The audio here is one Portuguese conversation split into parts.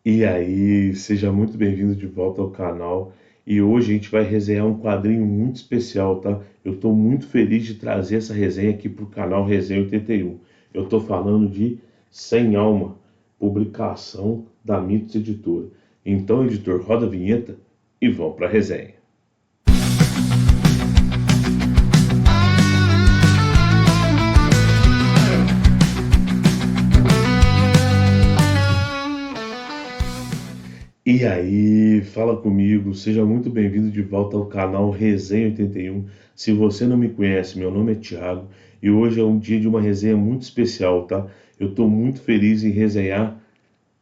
E aí, seja muito bem-vindo de volta ao canal. E hoje a gente vai resenhar um quadrinho muito especial, tá? Eu estou muito feliz de trazer essa resenha aqui para o canal Resenha 81. Eu estou falando de Sem Alma, publicação da Mitos Editora. Então, editor, roda a vinheta e vamos para a resenha. E aí, fala comigo, seja muito bem-vindo de volta ao canal Resenha 81. Se você não me conhece, meu nome é Thiago e hoje é um dia de uma resenha muito especial, tá? Eu estou muito feliz em resenhar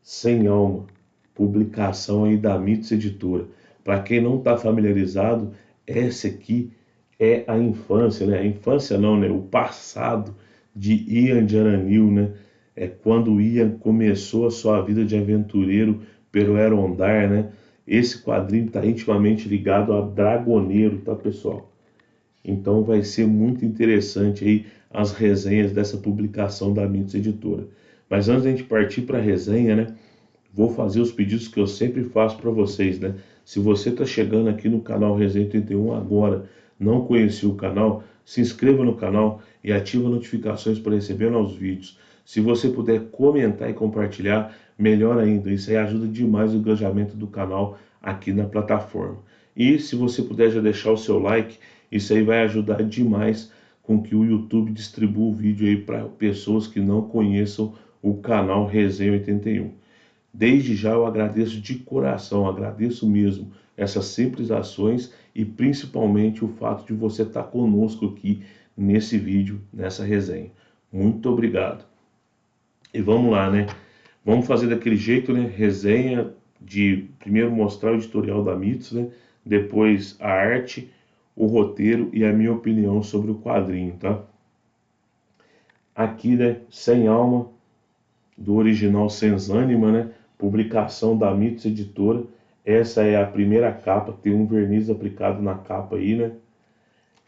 Sem Alma, publicação aí da Mitos Editora. Para quem não está familiarizado, essa aqui é a infância, né? A infância não, né? O passado de Ian de Aranil, né? É quando Ian começou a sua vida de aventureiro pelo Erondar, né? Esse quadrinho está intimamente ligado a Dragoneiro, tá, pessoal? Então vai ser muito interessante aí as resenhas dessa publicação da Mitos Editora. Mas antes de a gente partir para a resenha, né? Vou fazer os pedidos que eu sempre faço para vocês, né? Se você está chegando aqui no canal Resenha 81 agora, não conhecia o canal, se inscreva no canal e ative as notificações para receber novos vídeos. Se você puder comentar e compartilhar, melhor ainda. Isso aí ajuda demais o engajamento do canal aqui na plataforma. E se você puder já deixar o seu like, isso aí vai ajudar demais com que o YouTube distribua o vídeo aí para pessoas que não conheçam o canal Resenha 81. Desde já eu agradeço de coração, agradeço mesmo essas simples ações e principalmente o fato de você estar conosco aqui nesse vídeo, nessa resenha. Muito obrigado. E vamos lá, né? Vamos fazer daquele jeito, né? Resenha de primeiro mostrar o editorial da Mitos, né? Depois a arte, o roteiro e a minha opinião sobre o quadrinho, tá? Aqui, né? Sem Alma, do original Senzânima, né? Publicação da Mitos Editora. Essa é a primeira capa, tem um verniz aplicado na capa aí, né?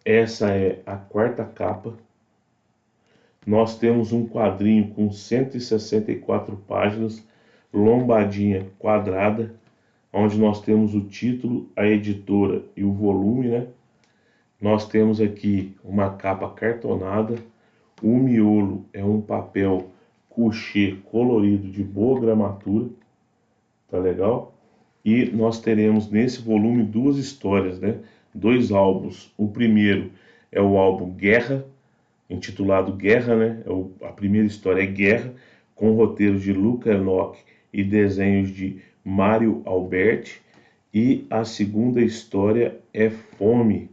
Essa é a quarta capa. Nós temos um quadrinho com 164 páginas, lombadinha quadrada, onde nós temos o título, a editora e o volume, né? Nós temos aqui uma capa cartonada, o miolo é um papel couché colorido de boa gramatura, tá legal? E nós teremos nesse volume duas histórias, né? Dois álbuns. O primeiro é o álbum Guerra, intitulado Guerra, né? A primeira história é Guerra, com roteiros de Luca Enoch e desenhos de Mário Alberti. E a segunda história é Fome,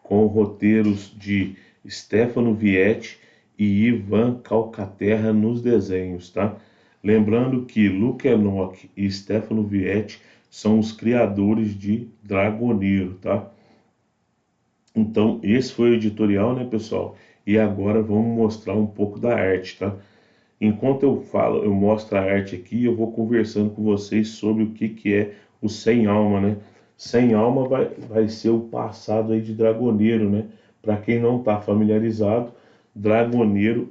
com roteiros de Stefano Vietti e Ivan Calcaterra nos desenhos, tá? Lembrando que Luca Enoch e Stefano Vietti são os criadores de Dragoneiro, tá? Então, esse foi o editorial, né, pessoal? E agora vamos mostrar um pouco da arte, tá? Enquanto eu falo, eu mostro a arte aqui, eu vou conversando com vocês sobre o que é o Sem Alma, né? Sem Alma vai ser o passado aí de Dragoneiro, né? Para quem não está familiarizado, Dragoneiro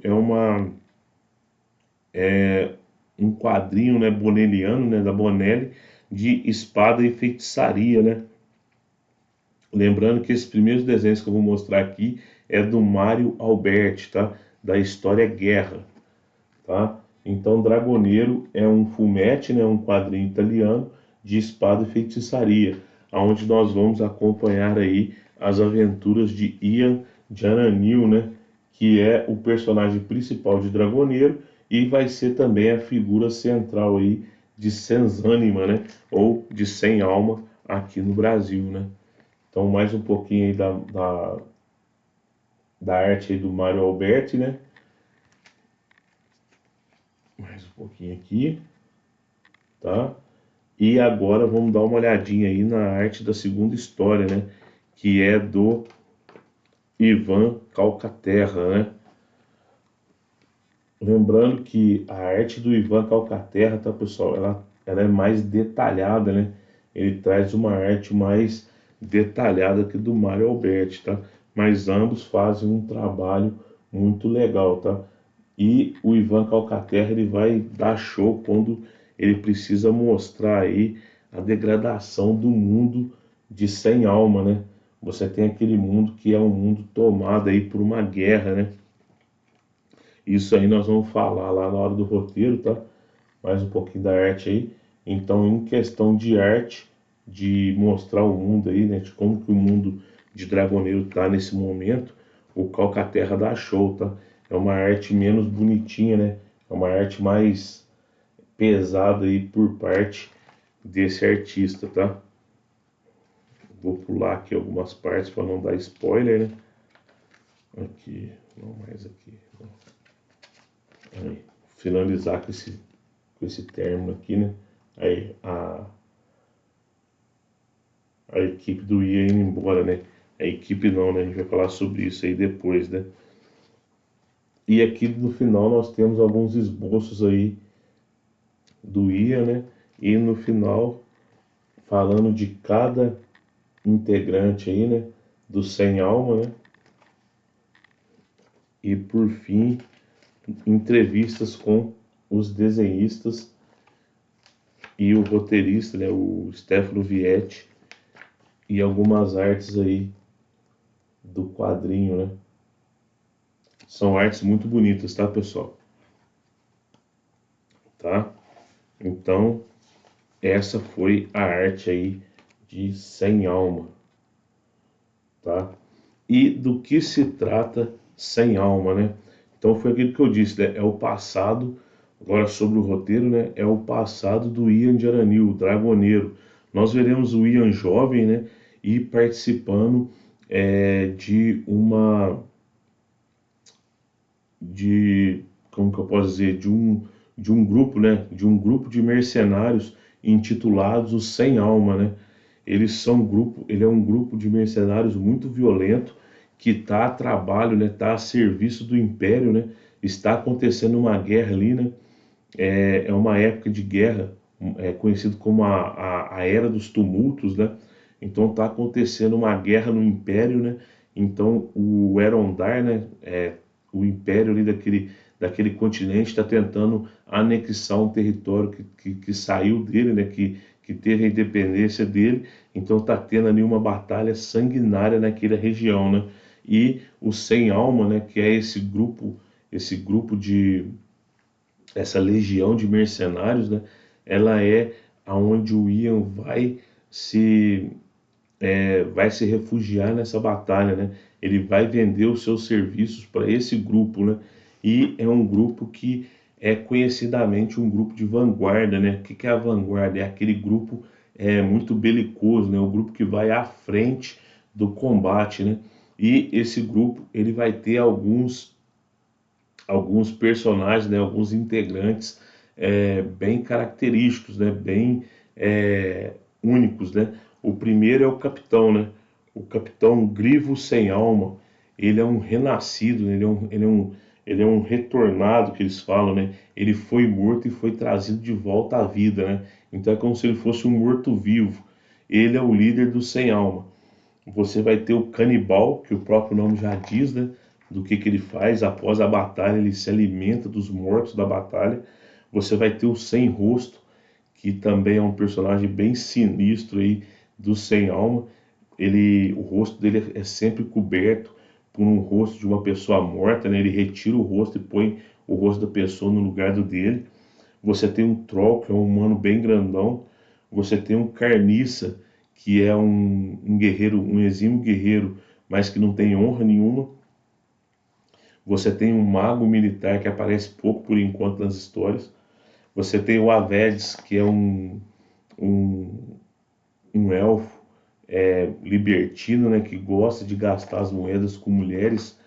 um quadrinho, né, bonelliano, né, da Bonelli, de espada e feitiçaria, né? Lembrando que esses primeiros desenhos que eu vou mostrar aqui é do Mário Alberti, tá? Da história Guerra, tá? Então, Dragoneiro é um fumetti, né, um quadrinho italiano de espada e feitiçaria, onde nós vamos acompanhar aí as aventuras de Ian de Aranil, né, que é o personagem principal de Dragoneiro e vai ser também a figura central aí de Senzânima, né, ou de Sem Alma aqui no Brasil, né. Então, mais um pouquinho aí da arte aí do Mário Alberti, né. Mais um pouquinho aqui, tá? E agora vamos dar uma olhadinha aí na arte da segunda história, né? Que é do Ivan Calcaterra, né? Lembrando que a arte do Ivan Calcaterra, tá, pessoal? Ela é mais detalhada, né? Ele traz uma arte mais detalhada que do Mário Alberti, tá? Mas ambos fazem um trabalho muito legal, tá? E o Ivan Calcaterra ele vai dar show quando ele precisa mostrar aí a degradação do mundo de sem alma, né? Você tem aquele mundo que é um mundo tomado aí por uma guerra, né? Isso aí nós vamos falar lá na hora do roteiro, tá? Mais um pouquinho da arte aí. Então, em questão de arte, de mostrar o mundo aí, né? De como que o mundo de Dragoneiro tá nesse momento, o Calcaterra dá show, tá? É uma arte menos bonitinha, né? É uma arte mais pesada aí por parte desse artista, tá? Vou pular aqui algumas partes para não dar spoiler, né? Aqui, não mais aqui. Aí, finalizar com esse término aqui, né? Aí a equipe do IA indo embora, né? A equipe não, né? A gente vai falar sobre isso aí depois, né? E aqui no final nós temos alguns esboços aí do IA, né? E no final falando de cada integrante aí, né? Do Sem Alma, né? E por fim, entrevistas com os desenhistas e o roteirista, né? O Stefano Vietti e algumas artes aí do quadrinho, né? São artes muito bonitas, tá, pessoal? Tá? Então, essa foi a arte aí de Sem Alma, tá? E do que se trata Sem Alma, né? Então foi aquilo que eu disse, né? É o passado, agora sobre o roteiro, né? É o passado do Ian de Aranil, o Dragoneiro. Nós veremos o Ian jovem, né? E participando de como que eu posso dizer, de um grupo, né? De um grupo de mercenários intitulados os Sem Alma, né? Ele é um grupo de mercenários muito violento que está a trabalho, né? Está a serviço do Império, né? Está acontecendo uma guerra ali, né? É uma época de guerra, conhecido como a Era dos Tumultos, né? Então está acontecendo uma guerra no Império, né? Então o Erondar, né? O Império ali daquele continente está tentando anexar um território que saiu dele, né? Que teve a independência dele. Então está tendo ali uma batalha sanguinária naquela região, né? E o Sem Alma, né? Que é esse grupo de essa legião de mercenários, né? Ela é aonde o Ian se vai se refugiar nessa batalha, né? Ele vai vender os seus serviços para esse grupo, né? E é um grupo que é conhecidamente um grupo de vanguarda, né? O que é a vanguarda? É aquele grupo muito belicoso, né? O grupo que vai à frente do combate, né? E esse grupo ele vai ter alguns personagens, né? Alguns integrantes bem característicos, né? Bem únicos, né? O primeiro é o capitão, né? O capitão Grivo Sem Alma. Ele é um renascido, né? Ele é um retornado, que eles falam, né? Ele foi morto e foi trazido de volta à vida, né? Então é como se ele fosse um morto-vivo. Ele é o líder do Sem Alma. Você vai ter o canibal, que o próprio nome já diz, né? Do que ele faz após a batalha, ele se alimenta dos mortos da batalha. Você vai ter o Sem Rosto, que também é um personagem bem sinistro aí do Sem Alma. O rosto dele é sempre coberto por um rosto de uma pessoa morta, né? Ele retira o rosto e põe o rosto da pessoa no lugar do dele. Você tem um Troll, que é um humano bem grandão. Você tem um Carniça, que é um guerreiro, um exímio guerreiro, mas que não tem honra nenhuma. Você tem um mago militar que aparece pouco por enquanto nas histórias. Você tem o Avedes, que é um, um elfo libertino, né, que gosta de gastar as moedas com mulheres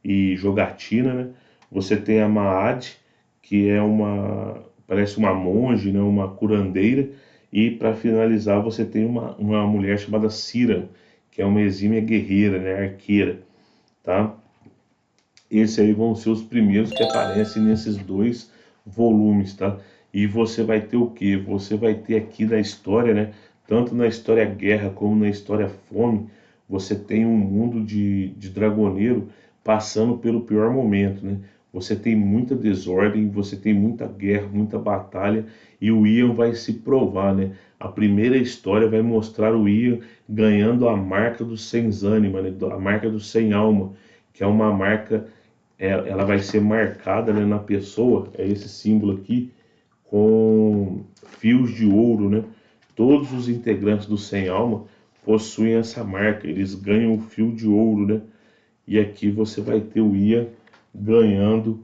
e jogatina, né? Você tem a Maad, que parece uma monge, né, uma curandeira, e para finalizar você tem uma mulher chamada Cira, que é uma exímia guerreira, né, arqueira, tá? Esses aí vão ser os primeiros que aparecem nesses dois volumes, tá? E você vai ter o quê? Você vai ter aqui na história, né? Tanto na história guerra como na história fome, você tem um mundo de dragoneiro passando pelo pior momento, né? você tem muita desordem, você tem muita guerra, muita batalha, e o Ian vai se provar, né? A primeira história vai mostrar o Ian ganhando a marca do sem ânima, né? A marca do sem alma, que é uma marca, ela vai ser marcada, né, na pessoa, é esse símbolo aqui, com fios de ouro, né? Todos os integrantes do Sem Alma possuem essa marca, eles ganham o fio de ouro, né? E aqui você vai ter o Ian ganhando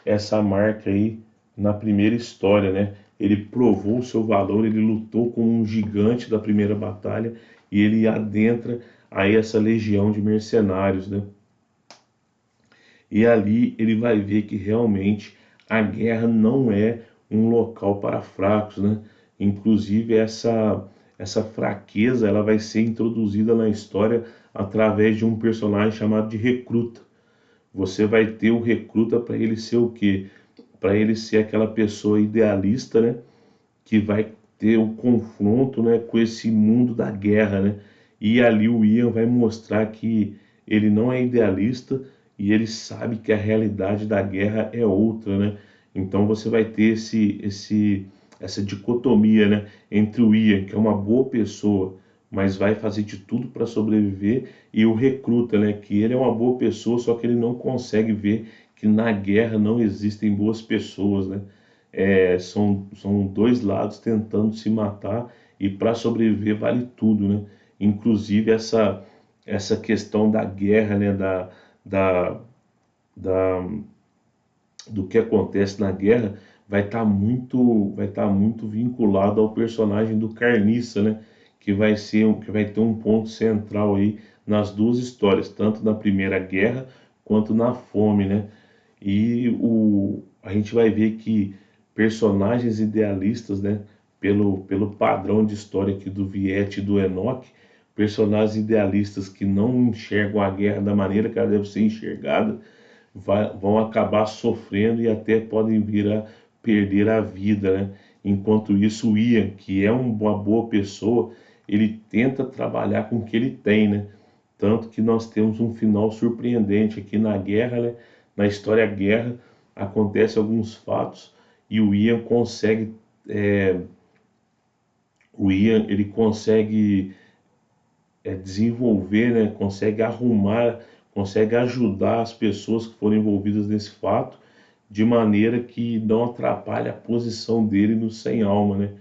essa marca aí na primeira história, né? Ele provou o seu valor, ele lutou com um gigante da primeira batalha e ele adentra aí essa legião de mercenários, né? E ali ele vai ver que realmente a guerra não é um local para fracos, né? Inclusive essa fraqueza ela vai ser introduzida na história através de um personagem chamado de Recruta. Você vai ter o Recruta para ele ser o quê? Para ele ser aquela pessoa idealista, né? Que vai ter o confronto, né, com esse mundo da guerra, né? E ali o Ian vai mostrar que ele não é idealista e ele sabe que a realidade da guerra é outra, né? Então você vai ter essa dicotomia, né, entre o Ian, que é uma boa pessoa, mas vai fazer de tudo para sobreviver, e o Recruta, né, que ele é uma boa pessoa, só que ele não consegue ver que na guerra não existem boas pessoas, né? São dois lados tentando se matar e para sobreviver vale tudo, né? Inclusive essa questão da guerra, né? Da, da, do que acontece na guerra vai estar muito vinculado ao personagem do Carniça, né? Que vai ter um ponto central aí nas duas histórias, tanto na Primeira Guerra quanto na Fome, né? A gente vai ver que personagens idealistas, né, pelo padrão de história aqui do Viete e do Enoch, personagens idealistas que não enxergam a guerra da maneira que ela deve ser enxergada, vão acabar sofrendo e até podem vir a perder a vida, né? Enquanto isso, o Ian, que é uma boa pessoa, ele tenta trabalhar com o que ele tem, né? Tanto que nós temos um final surpreendente aqui na guerra, né? Na história guerra, acontece alguns fatos e o Ian consegue, ele consegue desenvolver, né? Consegue arrumar, consegue ajudar as pessoas que foram envolvidas nesse fato de maneira que não atrapalhe a posição dele no sem alma, né?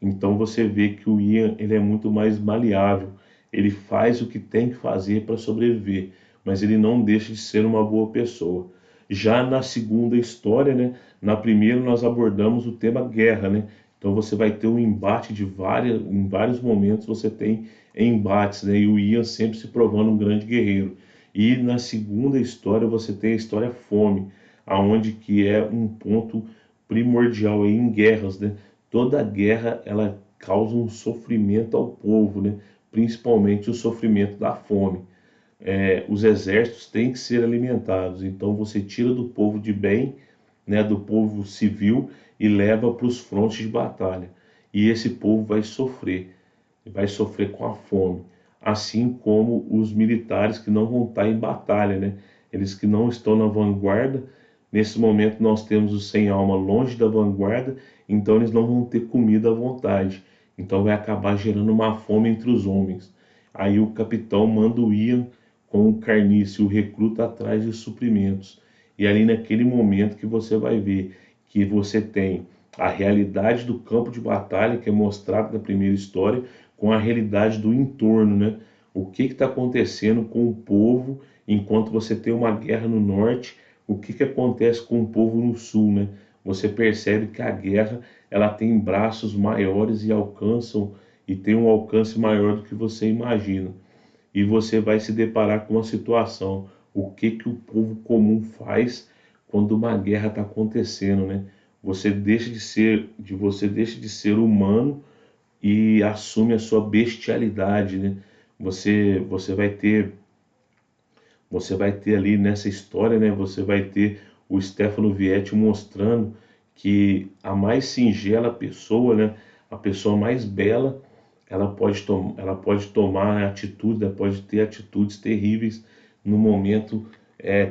Então você vê que o Ian ele é muito mais maleável, ele faz o que tem que fazer para sobreviver, mas ele não deixa de ser uma boa pessoa. Já na segunda história, né, na primeira nós abordamos o tema guerra, né? Então você vai ter um embate em vários momentos você tem embates, né? E o Ian sempre se provando um grande guerreiro. E na segunda história você tem a história fome, aonde que é um ponto primordial aí em guerras, né? Toda guerra ela causa um sofrimento ao povo, né? Principalmente o sofrimento da fome. Os exércitos têm que ser alimentados, então você tira do povo de bem, né, do povo civil e leva para os frontes de batalha. E esse povo vai sofrer com a fome, assim como os militares que não vão estar em batalha, né? Eles que não estão na vanguarda. Nesse momento nós temos os sem alma longe da vanguarda, então eles não vão ter comida à vontade. Então vai acabar gerando uma fome entre os homens. Aí o capitão manda o Ian com o carniça e o recruta atrás de suprimentos. E ali naquele momento que você vai ver que você tem a realidade do campo de batalha, que é mostrado na primeira história, com a realidade do entorno, né? O que está acontecendo com o povo enquanto você tem uma guerra no norte, o que acontece com o povo no sul, né? Você percebe que a guerra ela tem braços maiores e tem um alcance maior do que você imagina. E você vai se deparar com uma situação, o que o povo comum faz quando uma guerra está acontecendo, né? Você deixa de ser humano e assume a sua bestialidade, né? Você, você vai ter, você vai ter ali nessa história, né? Você vai ter o Stefano Vietti mostrando que a mais singela pessoa, né? A pessoa mais bela, ela pode tomar atitudes, ela pode ter atitudes terríveis no momento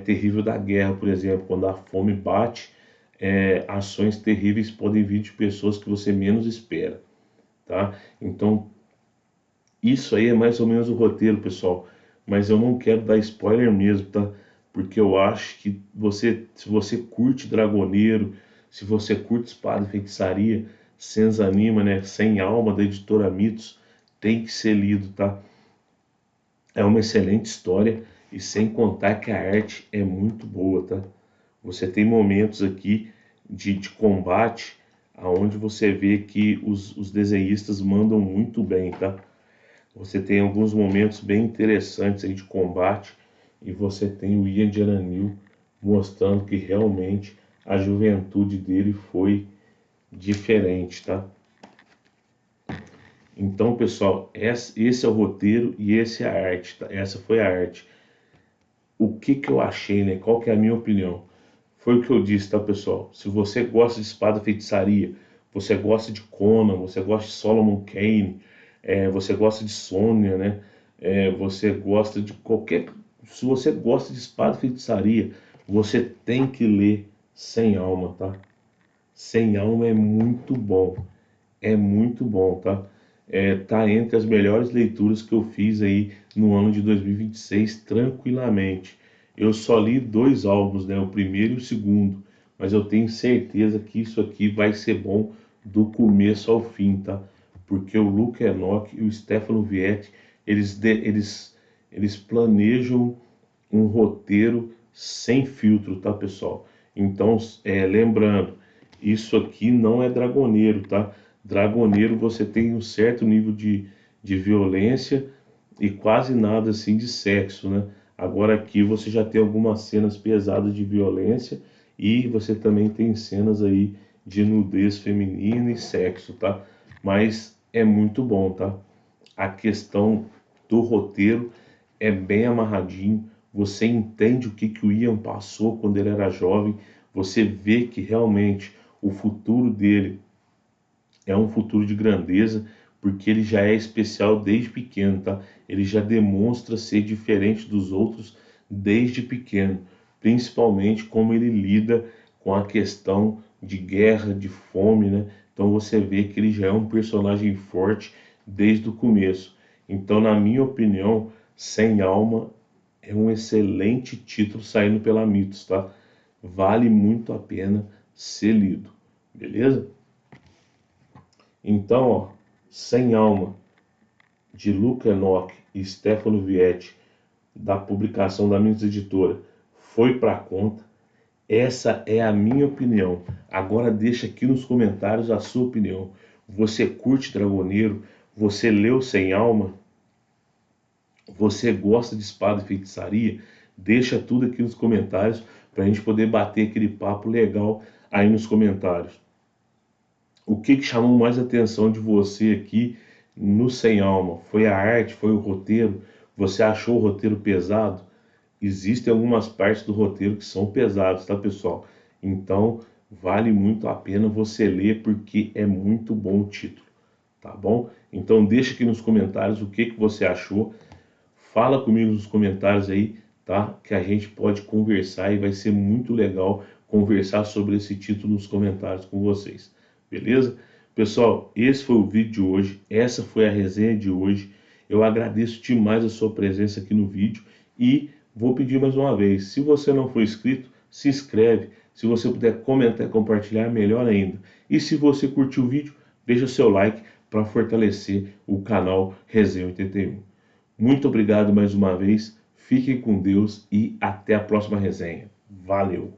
terrível da guerra, por exemplo, quando a fome bate, ações terríveis podem vir de pessoas que você menos espera, tá? Então, isso aí é mais ou menos o roteiro, pessoal, mas eu não quero dar spoiler mesmo, tá? Porque eu acho que se você curte Dragoneiro, se você curte Espada e Feitiçaria, Senza Anima, né? Sem Alma, da editora Mitos, tem que ser lido, tá? É uma excelente história e sem contar que a arte é muito boa, tá? Você tem momentos aqui de combate aonde você vê que os desenhistas mandam muito bem, tá? Você tem alguns momentos bem interessantes aí de combate e você tem o Ian de Aranil mostrando que realmente a juventude dele foi diferente, tá? Então, pessoal, esse é o roteiro e esse é a arte, tá? Essa foi a arte. O que que eu achei, né? Qual que é a minha opinião? Foi o que eu disse, tá, pessoal? Se você gosta de Espada e Feitiçaria, você gosta de Conan, você gosta de Solomon Kane, você gosta de Sônia, né? Você gosta de qualquer... Se você gosta de Espada e Feitiçaria, você tem que ler Sem Alma, tá? Sem Alma é muito bom, tá? Tá entre as melhores leituras que eu fiz aí no ano de 2026, tranquilamente. Eu só li 2 álbuns, né? O primeiro e o segundo, mas eu tenho certeza que isso aqui vai ser bom do começo ao fim, tá? Porque o Luca Enoch e o Stefano Vietti, eles planejam um roteiro sem filtro, tá, pessoal? Então, lembrando, isso aqui não é Dragoneiro, tá? Dragoneiro você tem um certo nível de violência e quase nada assim de sexo, né? Agora aqui você já tem algumas cenas pesadas de violência e você também tem cenas aí de nudez feminina e sexo, tá? Mas é muito bom, tá? A questão do roteiro é bem amarradinho, você entende o que que o Ian passou quando ele era jovem, você vê que realmente o futuro dele é um futuro de grandeza, porque ele já é especial desde pequeno, tá? Ele já demonstra ser diferente dos outros desde pequeno, principalmente como ele lida com a questão de guerra, de fome, né? Então você vê que ele já é um personagem forte desde o começo. Então, na minha opinião, Sem Alma é um excelente título saindo pela Mitos, tá? Vale muito a pena ser lido, beleza? Então, ó, Sem Alma, de Luca Enoch e Stefano Vietti, da publicação da Mitos Editora, foi para conta. Essa é a minha opinião. Agora deixa aqui nos comentários a sua opinião. Você curte Dragoneiro? Você leu Sem Alma? Você gosta de Espada e Feitiçaria? Deixa tudo aqui nos comentários para a gente poder bater aquele papo legal aí nos comentários. O que chamou mais atenção de você aqui no Sem Alma? Foi a arte? Foi o roteiro? Você achou o roteiro pesado? Existem algumas partes do roteiro que são pesadas, tá, pessoal? Então, vale muito a pena você ler porque é muito bom o título, tá bom? Então, deixa aqui nos comentários o que que você achou. Fala comigo nos comentários aí, tá? Que a gente pode conversar e vai ser muito legal conversar sobre esse título nos comentários com vocês. Beleza? Pessoal, esse foi o vídeo de hoje, essa foi a resenha de hoje. Eu agradeço demais a sua presença aqui no vídeo e vou pedir mais uma vez, se você não for inscrito, se inscreve. Se você puder comentar e compartilhar, melhor ainda. E se você curtiu o vídeo, deixa o seu like para fortalecer o canal Resenha 81. Muito obrigado mais uma vez, fiquem com Deus e até a próxima resenha. Valeu!